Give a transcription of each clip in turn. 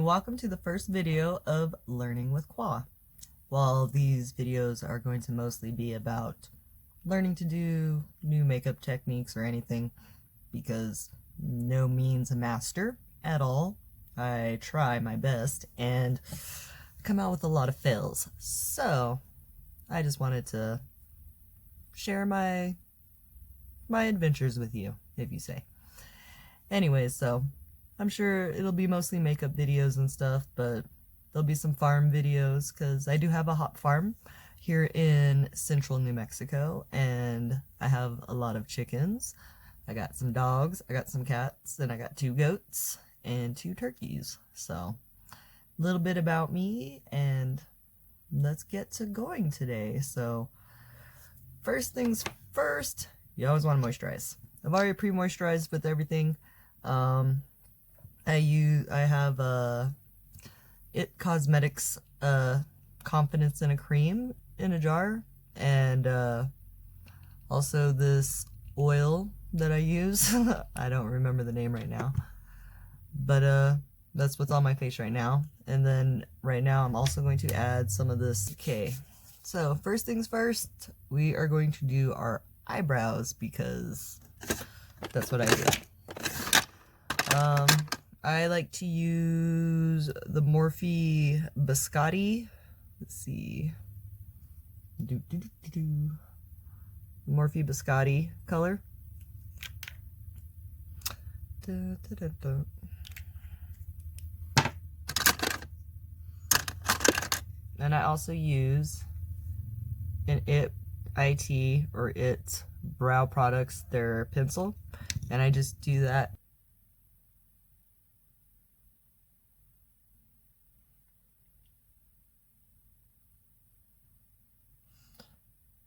and welcome to the first video of Learning with Qua. While these videos are going to mostly be about learning to do new makeup techniques or anything, because no means a master at all, I try my best and come out with a lot of fails. So I just wanted to share my adventures with you, if you say. Anyways, so I'm sure it'll be mostly makeup videos and stuff, but there'll be some farm videos because I do have a hop farm here in central New Mexico, and I have a lot of chickens. I got some dogs, I got some cats, and I got 2 goats and 2 turkeys. So a little bit about me, and let's get to going today. So first things first, you always want to moisturize. I've already pre-moisturized with everything. I have It Cosmetics Confidence in a Cream in a jar, and also this oil that I use. I don't remember the name right now, but that's what's on my face right now. And then right now I'm also going to add some of this. Okay, so first things first, we are going to do our eyebrows because that's what I do. I like to use the Morphe Biscotti. Let's see. Morphe Biscotti color. And I also use an IT or It Brow Products, their pencil. And I just do that.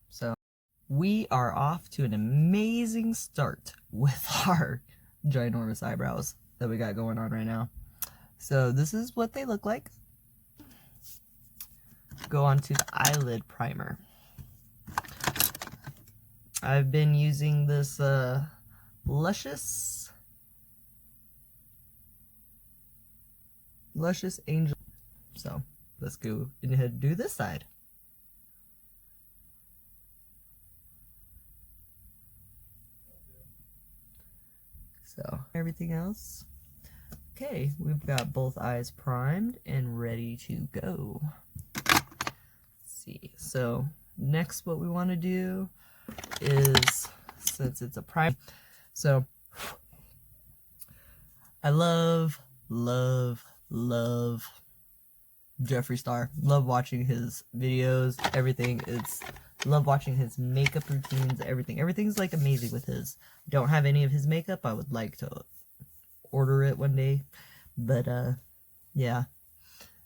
So we are off to an amazing start with our ginormous eyebrows that we got going on right now. So this is what they look like. Go on to the eyelid primer. I've been using this Luscious Angel. So let's go ahead and do this side. So everything else. Okay, we've got both eyes primed and ready to go. Let's see. So next what we want to do is, since it's a prime, so I love Jeffree Star. Love watching his videos, everything. Love watching his makeup routines, everything. Everything's like amazing with his. Don't have any of his makeup. I would like to order it one day. But yeah.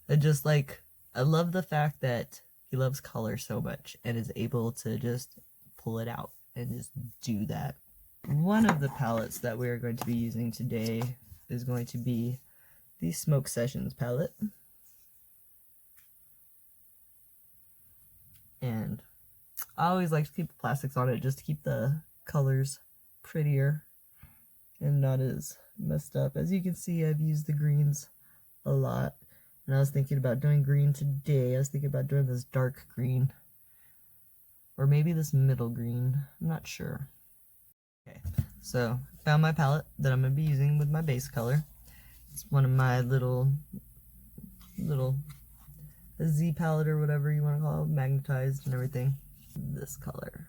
I love the fact that he loves color so much and is able to just pull it out and just do that. One of the palettes that we are going to be using today is going to be the Smoke Sessions palette. And I always like to keep the plastics on it just to keep the colors prettier and not as messed up. As you can see, I've used the greens a lot. And I was thinking about doing green today. I was thinking about doing this dark green. Or maybe this middle green. I'm not sure. Okay, so found my palette that I'm going to be using with my base color. It's one of my little Z palette or whatever you want to call it, magnetized and everything. This color.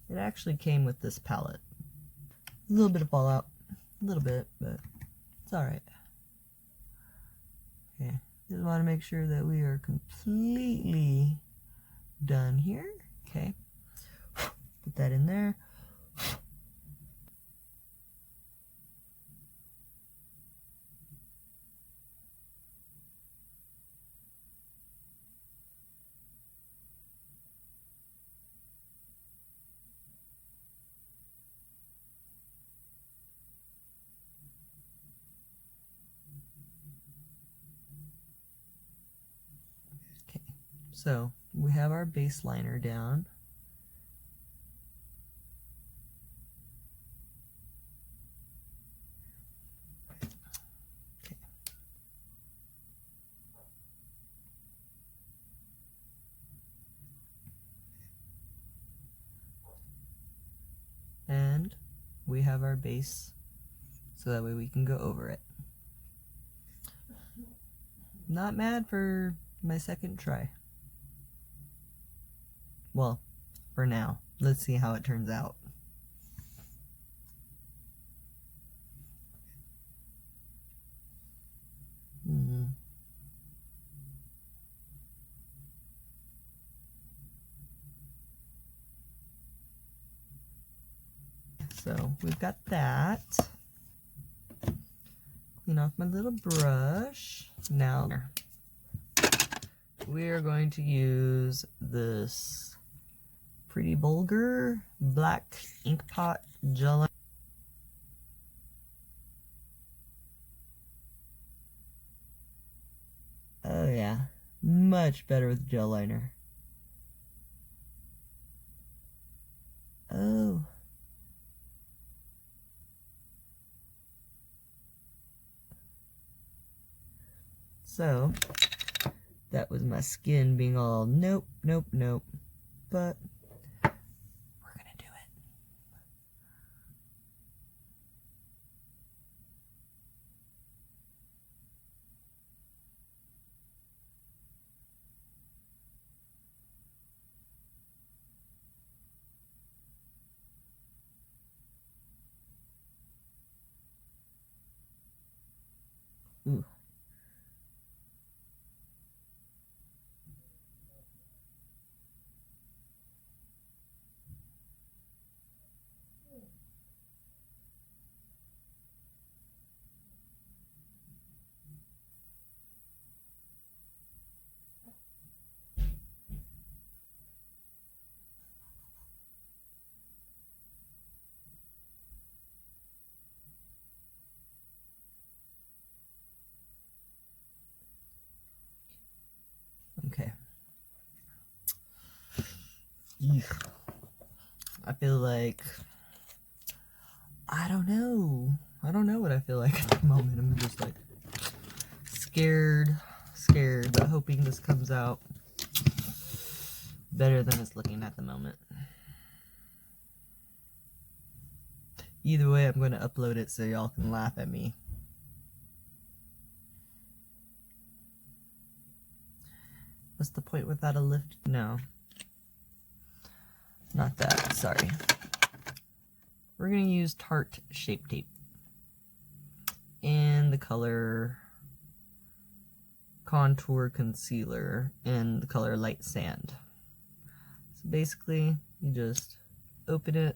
It actually came with this palette. A little bit of fallout. A little bit, but it's alright. Okay, just want to make sure that we are completely done here. Okay, put that in there. So we have our base liner down. Okay. we have our base, so that way we can go over it. Not mad for my second try. Well, for now. Let's see how it turns out. So we've got that. Clean off my little brush. Now we're going to use this Pretty Bulgur black ink pot gel liner. Oh yeah, much better with gel liner. Oh. So, that was my skin being all nope, nope, nope. But, we're gonna do it. Ooh. Okay. Eek. I feel like, I don't know what I feel like at the moment. I'm just like scared, but hoping this comes out better than it's looking at the moment. Either way, I'm going to upload it so y'all can laugh at me. What's the point without a lift? No. Not that, sorry. We're going to use Tarte Shape Tape. And the color Contour Concealer in the color Light Sand. So basically, you just open it,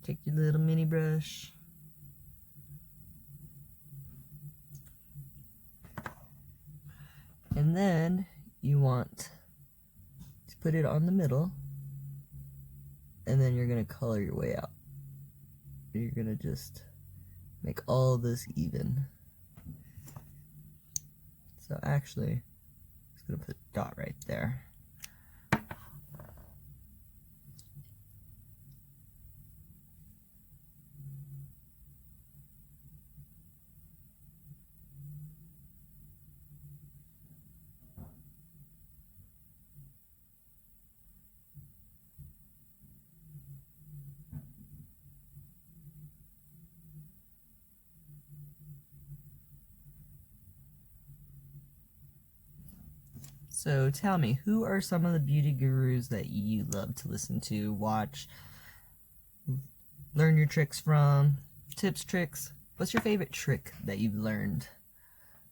take your little mini brush, and then you want to put it on the middle, and then you're going to color your way out. You're going to just make all this even. So actually, I'm just going to put a dot right there. So tell me, who are some of the beauty gurus that you love to listen to, watch, learn your tricks from, tips, tricks? What's your favorite trick that you've learned?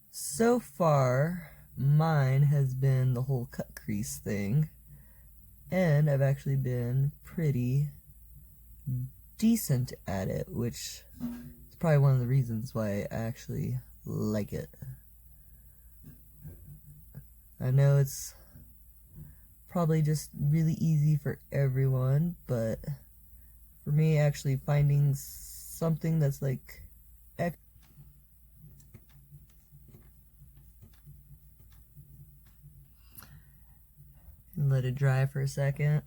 So far, mine has been the whole cut crease thing, and I've actually been pretty decent at it, which is probably one of the reasons why I actually like it. I know it's probably just really easy for everyone, but for me, actually finding something that's like let it dry for a second.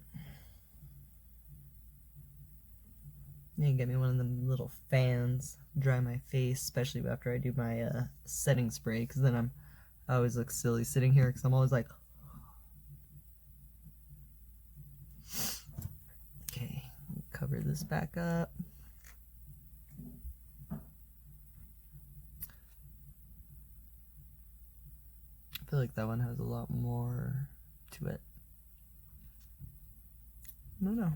You get me one of them little fans, dry my face, especially after I do my setting spray, because then I always look silly sitting here because I'm always like, okay, cover this back up. I feel like that one has a lot more to it. I don't know.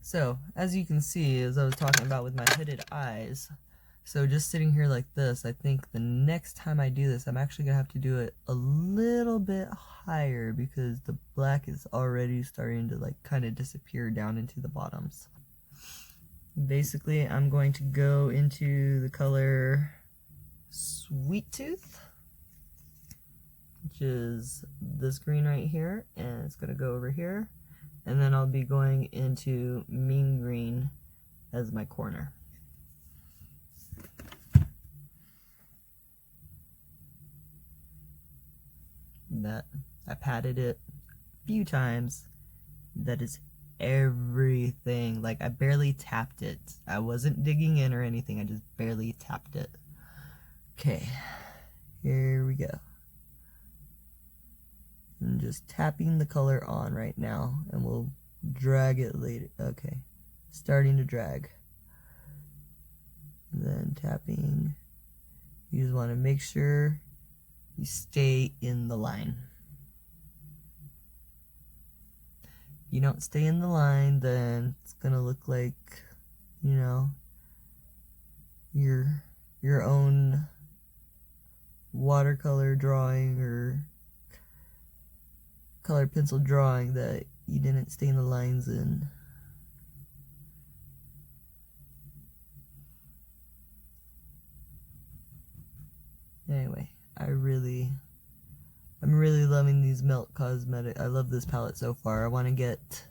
So, as you can see, as I was talking about with my hooded eyes, so just sitting here like this, I think the next time I do this, I'm actually going to have to do it a little bit higher because the black is already starting to like kind of disappear down into the bottoms. Basically, I'm going to go into the color Sweet Tooth, which is this green right here, and it's going to go over here. And then I'll be going into Mean Green as my corner. That I patted it a few times. That is everything. Like, I barely tapped it. I wasn't digging in or anything. I just barely tapped it. Okay, here we go. I'm just tapping the color on right now, and we'll drag it later. Okay, starting to drag. And then tapping. You just want to make sure you stay in the line. If you don't stay in the line, then it's gonna look like, you know, your own watercolor drawing or colored pencil drawing that you didn't stay in the lines in. Anyway, I'm really loving these Milk Cosmetic. I love this palette so far. I want to get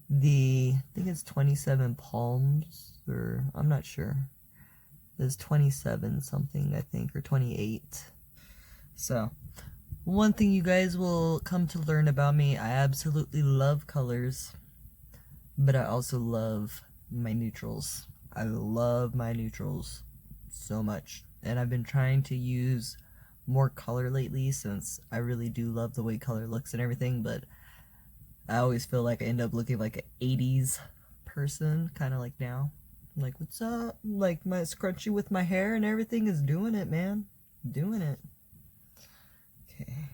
the, I think it's 27 Palms, or I'm not sure. It's 27 something, I think, or 28. So, one thing you guys will come to learn about me, I absolutely love colors, but I also love my neutrals. I love my neutrals so much, and I've been trying to use more color lately since I really do love the way color looks and everything, but I always feel like I end up looking like an 80s person, kind of like now. I'm like, what's up? Like, my scrunchie with my hair and everything is doing it, man. Doing it. Okay,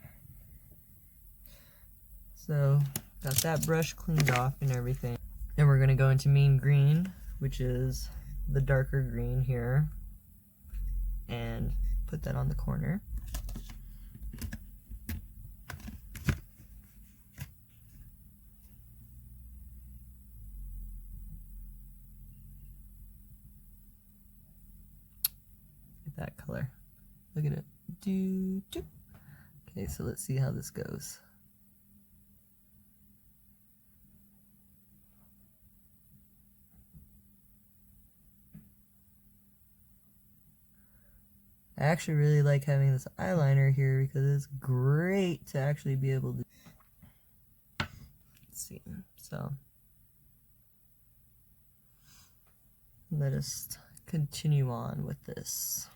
so got that brush cleaned off and everything. Then we're gonna go into Mean Green, which is the darker green here, and put that on the corner. Get that color. Look at it. Doo doo. Okay, so let's see how this goes. I actually really like having this eyeliner here because it's great to actually be able to, let's see, so let us continue on with this.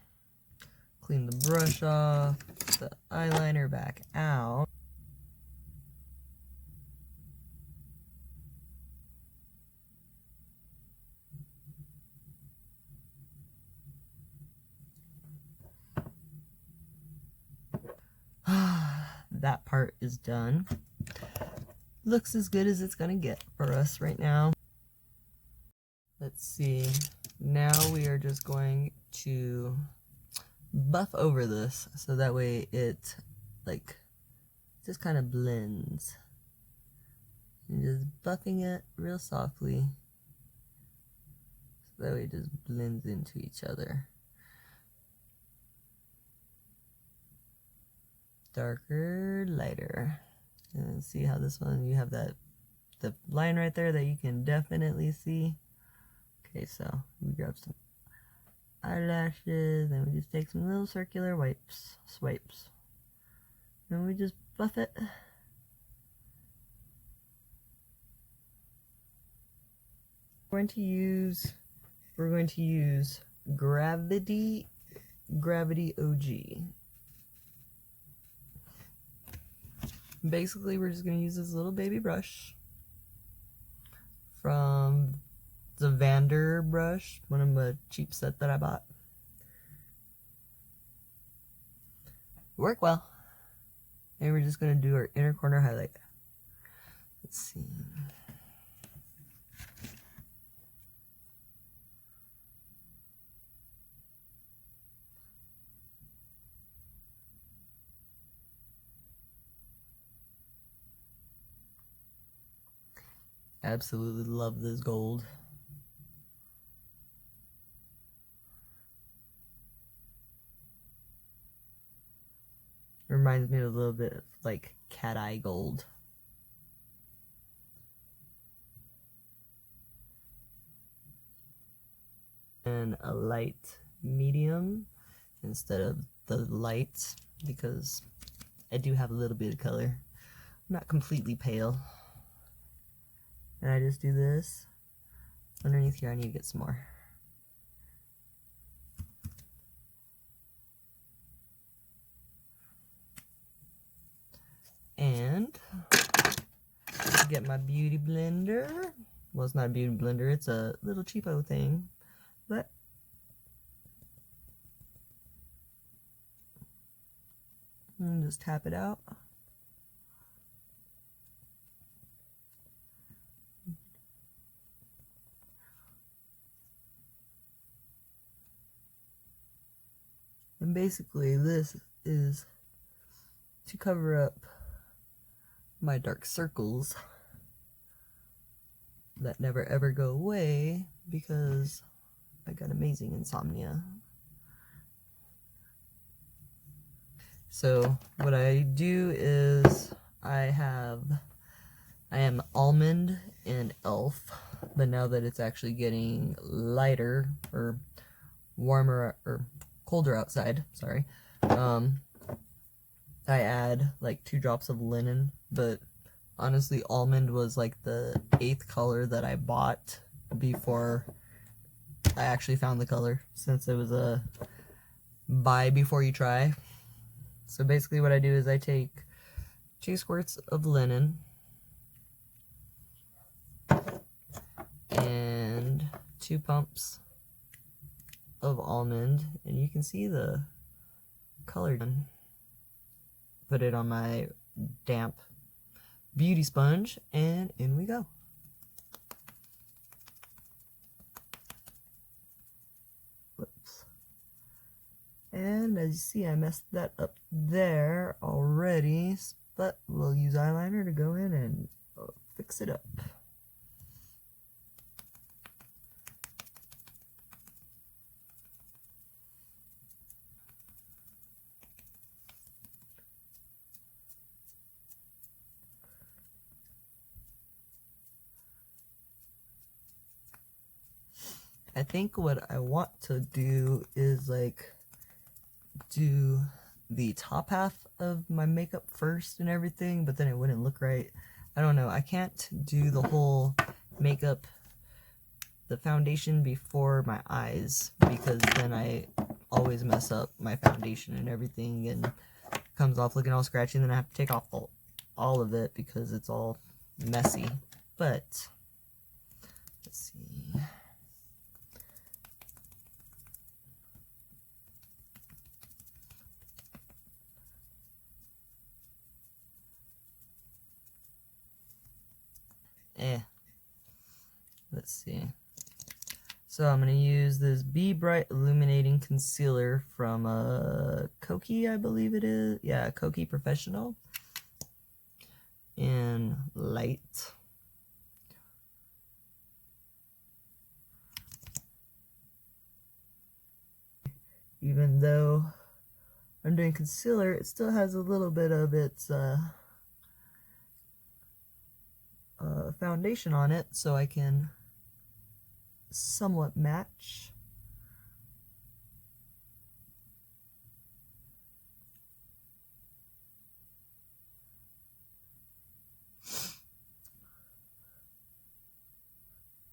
Clean the brush off, the eyeliner back out. That part is done. Looks as good as it's gonna get for us right now. Let's see. Now we are just going to buff over this so that way it like just kind of blends. And just buffing it real softly so that way it just blends into each other. Darker, lighter. And see how this one, you have that the line right there that you can definitely see. Okay, so we grab some eyelashes and we just take some little circular swipes. And we just buff it. We're going to use Gravity OG. Basically, we're just going to use this little baby brush from It's a Vander brush, one of the cheap set that I bought. Work well. And we're just gonna do our inner corner highlight. Let's see. Absolutely love this gold. It reminds me a little bit of like cat eye gold. And a light medium instead of the light, because I do have a little bit of color. I'm not completely pale. And I just do this. Underneath here I need to get some more. And get my beauty blender. Well, it's not a beauty blender, it's a little cheapo thing. But and just tap it out. And basically this is to cover up my dark circles that never ever go away because I got amazing insomnia. So what I do is I am almond and elf, but now that it's actually getting lighter or warmer or colder outside, sorry, I add like 2 drops of linen, but honestly almond was like the 8th color that I bought before I actually found the color, since it was a buy before you try. So basically what I do is I take 2 squirts of linen and 2 pumps of almond, and you can see the color done. Put it on my damp beauty sponge, and in we go. Whoops. And as you see, I messed that up there already, but we'll use eyeliner to go in and fix it up. I think what I want to do is like do the top half of my makeup first and everything, but then it wouldn't look right. I don't know. I can't do the whole makeup, the foundation before my eyes, because then I always mess up my foundation and everything and it comes off looking all scratchy, and then I have to take off all of it because it's all messy. But let's see. Let's see. So I'm going to use this Be Bright Illuminating Concealer from Kokie, I believe it is. Yeah, Kokie Professional. In light. Even though I'm doing concealer, it still has a little bit of its foundation on it, so I can somewhat match.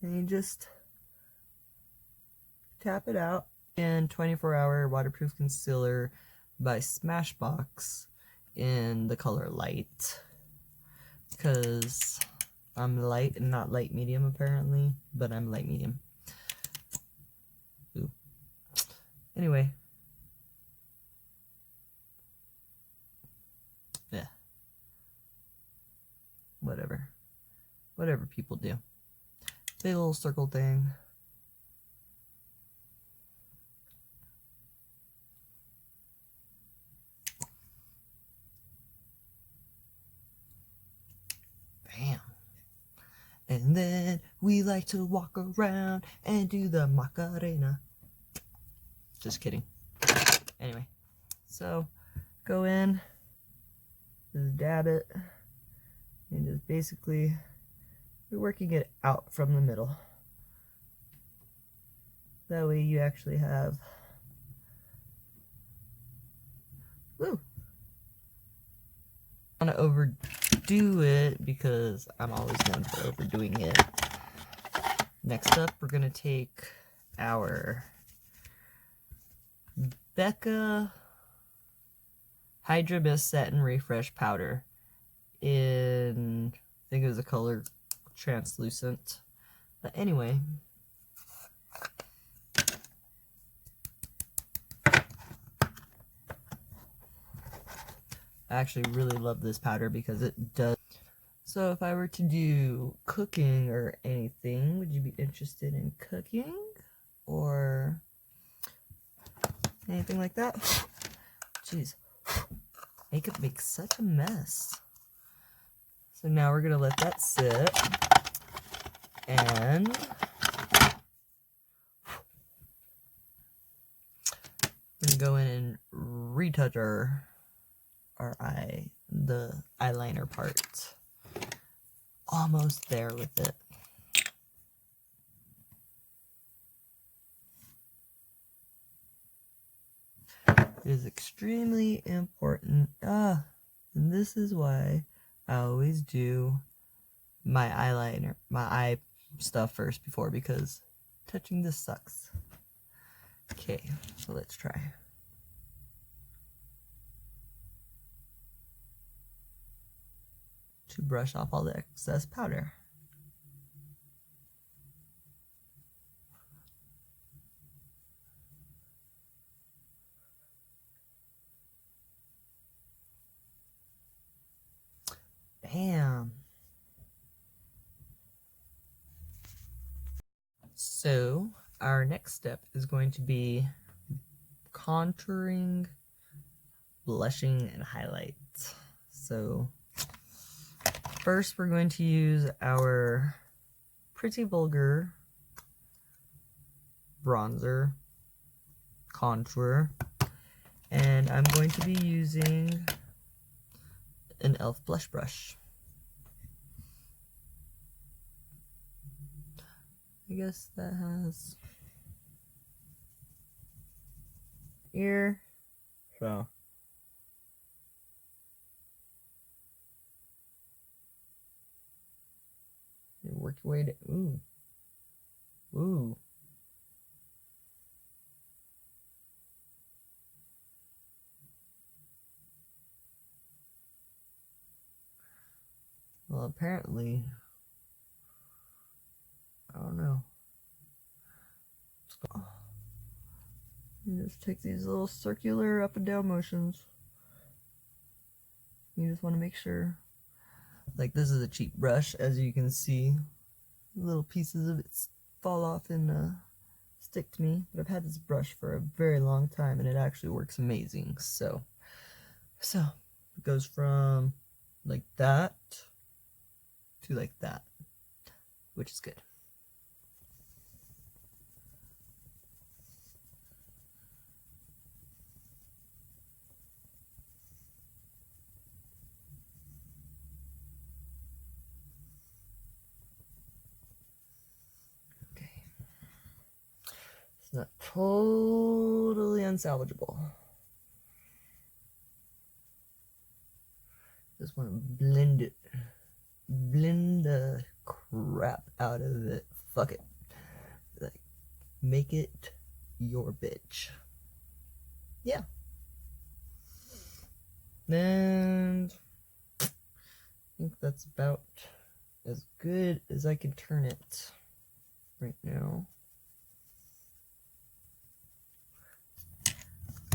And you just tap it out. And 24-hour waterproof concealer by Smashbox in the color light, because I'm light and not light medium apparently, but I'm light medium. Anyway. Yeah. Whatever people do. Big little circle thing. Bam. And then we like to walk around and do the Macarena. Just kidding. Anyway, so go in, just dab it, and just basically you're working it out from the middle. That way you actually have, woo! I want to overdo it because I'm always known for overdoing it. Next up, we're going to take our Becca Hydra Mist Satin Refresh Powder in, I think it was the color Translucent. But anyway, I actually really love this powder because it does. So if I were to do cooking or anything, would you be interested in cooking or anything like that? Jeez, makeup makes such a mess. So now we're gonna let that sit and we're gonna go in and retouch the eyeliner part. Almost there with it. It is extremely important. And this is why I always do my eyeliner, my eye stuff first before, because touching this sucks. Okay, so let's try. To brush off all the excess powder. Bam. So our next step is going to be contouring, blushing, and highlights. So first we're going to use our Pretty Vulgar bronzer contour, and I'm going to be using an e.l.f. blush brush. I guess that has ear, so you work your way to, ooh. Well, apparently, I don't know. You just take these little circular up and down motions. You just want to make sure, like, this is a cheap brush, as you can see. Little pieces of it fall off and stick to me, but I've had this brush for a very long time and it actually works amazing. So it goes from like that to like that, which is good. Okay, it's not totally unsalvageable. Just want to blend it. Blend the crap out of it. Fuck it. Like, make it your bitch. Yeah. And I think that's about as good as I can turn it right now.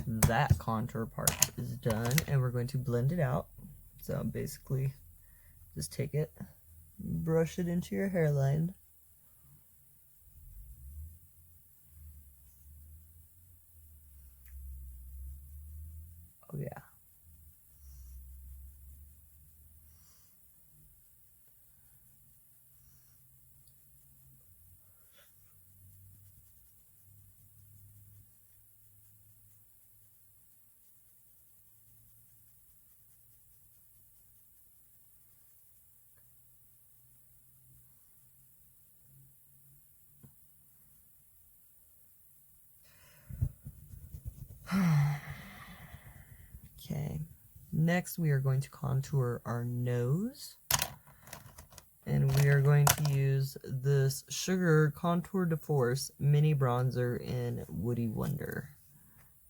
that contour part is done, and we're going to blend it out. So basically, just take it, brush it into your hairline. Oh yeah. Okay, next we are going to contour our nose, and we are going to use this Sugar Contour de Force mini bronzer in Woody Wonder.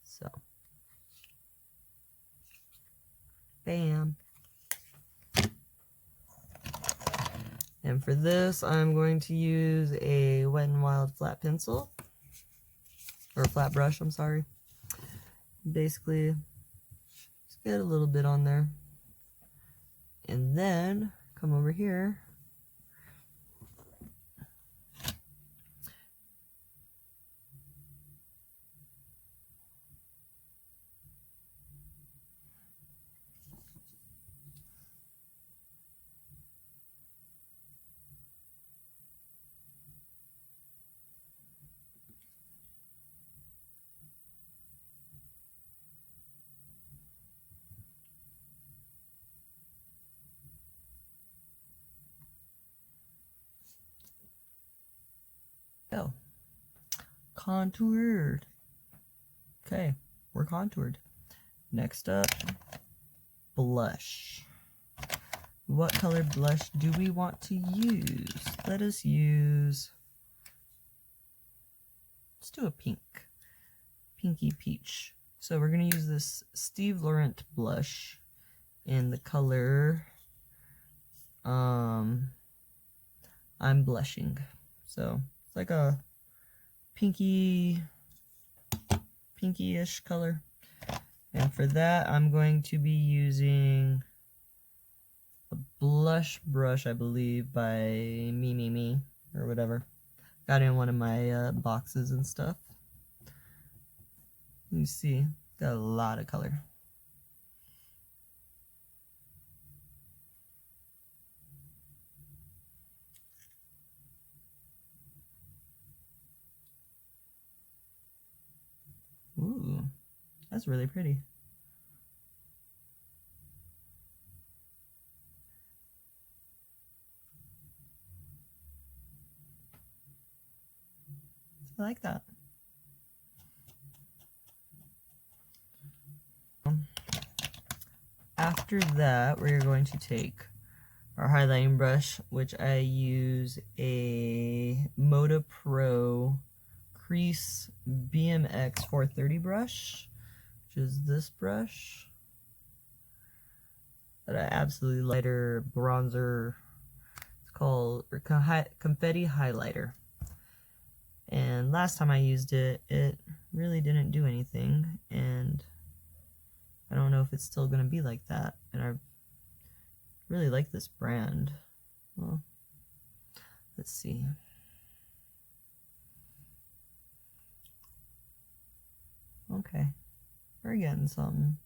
So, bam. And for this, I'm going to use a Wet n Wild flat pencil, or flat brush, I'm sorry. Basically, just get a little bit on there. And then, come over here. Go. Contoured. Okay, we're contoured. Next up, blush. What color blush do we want to use? Let us use, let's do a pink. Pinky peach. So we're going to use this Steve Laurent blush in the color I'm Blushing. So it's like a pinky-ish color. And for that, I'm going to be using a blush brush, I believe, by Me, or whatever. Got it in one of my boxes and stuff. You see, got a lot of color. Ooh, that's really pretty. I like that. After that, we're going to take our highlighting brush, which I use a Moda Pro Crease BMX 430 brush, which is this brush that I absolutely lighter bronzer. It's called Confetti Highlighter. And last time I used it, it really didn't do anything, and I don't know if it's still gonna be like that. And I really like this brand. Well, let's see. Okay, we're getting something.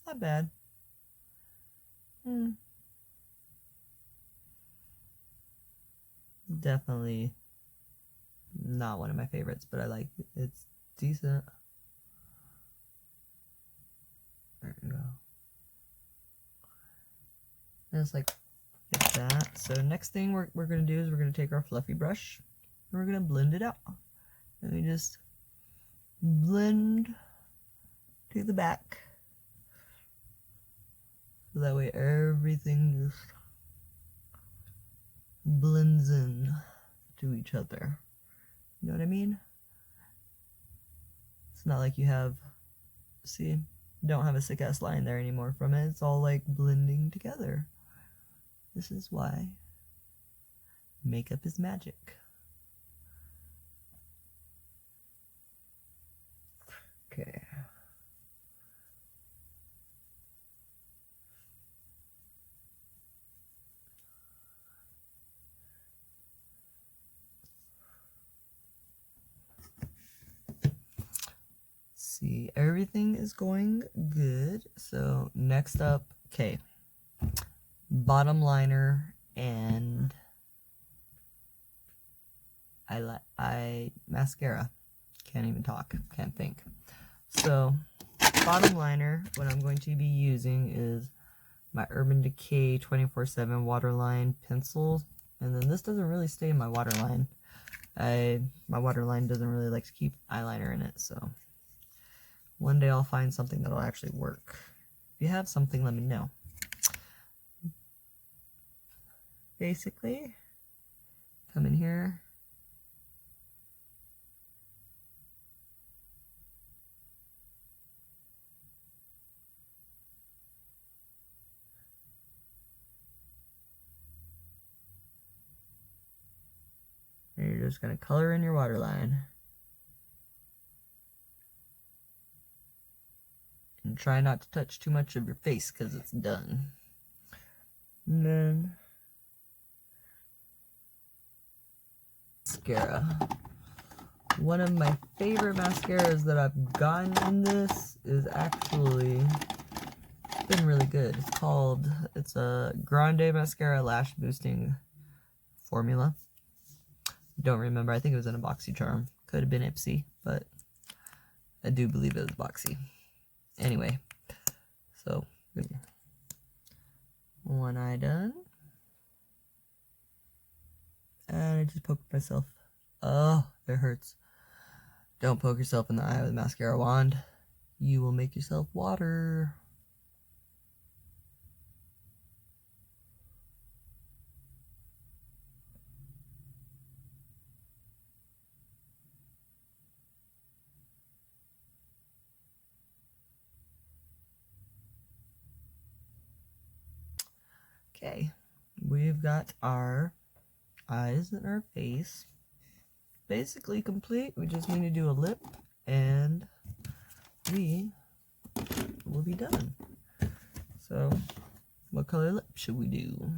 Not bad. Definitely not one of my favorites, but I like it. It's decent. There we go. And it's like that. So next thing we're going to do is we're going to take our fluffy brush and we're going to blend it out. And we just blend to the back. So that way everything just blends in to each other. You know what I mean? It's not like you have, see, you don't have a sick ass line there anymore from it. It's all like blending together. This is why makeup is magic. Okay. See, everything is going good. So next up, okay, bottom liner and mascara. Can't even talk, can't think. So bottom liner, what I'm going to be using is my Urban Decay 24/7 waterline pencil. And then this doesn't really stay in my waterline. My waterline doesn't really like to keep eyeliner in it, so one day I'll find something that'll actually work. If you have something, let me know. Basically, come in here. And you're just going to color in your waterline. And try not to touch too much of your face because it's done. And then mascara. One of my favorite mascaras that I've gotten in this is actually been really good. It's a Grande Mascara Lash Boosting Formula. Don't remember. I think it was in a BoxyCharm. Could have been Ipsy, but I do believe it was Boxy. Anyway, so one eye done. And I just poked myself. Oh, it hurts. Don't poke yourself in the eye with a mascara wand. You will make yourself water. Okay, we've got our eyes and our face basically complete. We just need to do a lip and we will be done. So what color lip should we do?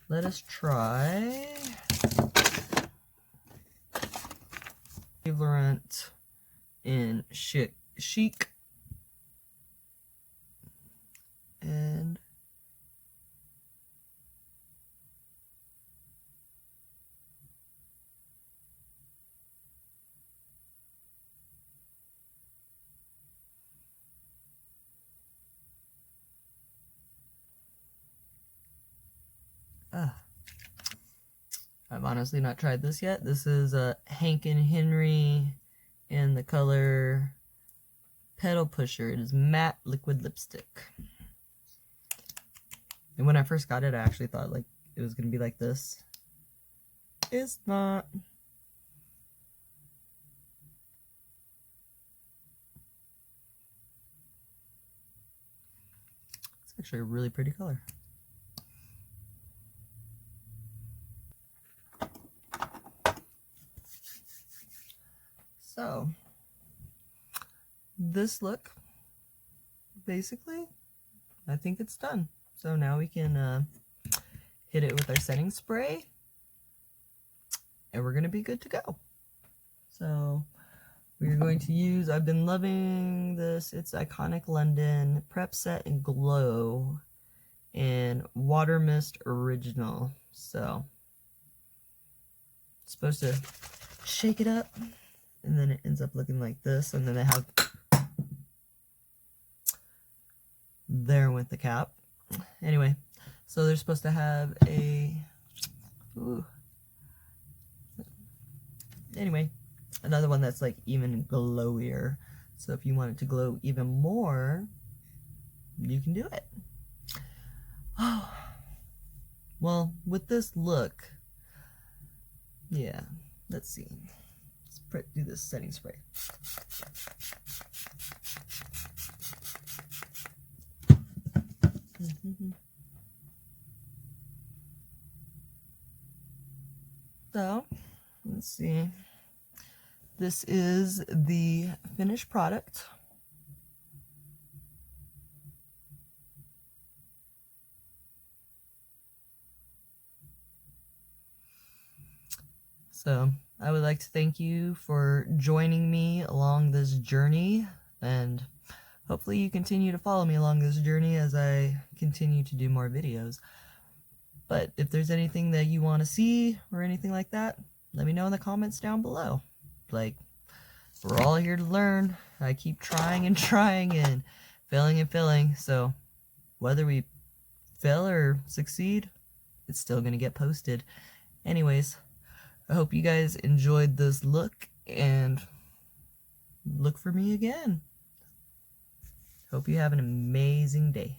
Let us try Laurent in Chic. And I've honestly not tried this yet. This is a Hank and Henry in the color Petal Pusher. It is matte liquid lipstick. And when I first got it, I actually thought like it was gonna be like this. It's not. It's actually a really pretty color. So, this look, basically, I think it's done. So now we can hit it with our setting spray, and we're going to be good to go. So, we're going to use, I've been loving this, it's Iconic London Prep Set and Glow in Water Mist Original. So, it's supposed to shake it up. And then it ends up looking like this. And then they have there with the cap. Anyway, so they're supposed to have a... Ooh. Anyway, another one that's like even glowier. So if you want it to glow even more, you can do it. Oh. Well, with this look, yeah, let's see. Do this setting spray. So, let's see. This is the finished product. So, I would like to thank you for joining me along this journey, and hopefully you continue to follow me along this journey as I continue to do more videos. But if there's anything that you want to see or anything like that, let me know in the comments down below. Like, we're all here to learn. I keep trying and trying and failing, so whether we fail or succeed, it's still gonna get posted. Anyways, I hope you guys enjoyed this look, and look for me again. Hope you have an amazing day.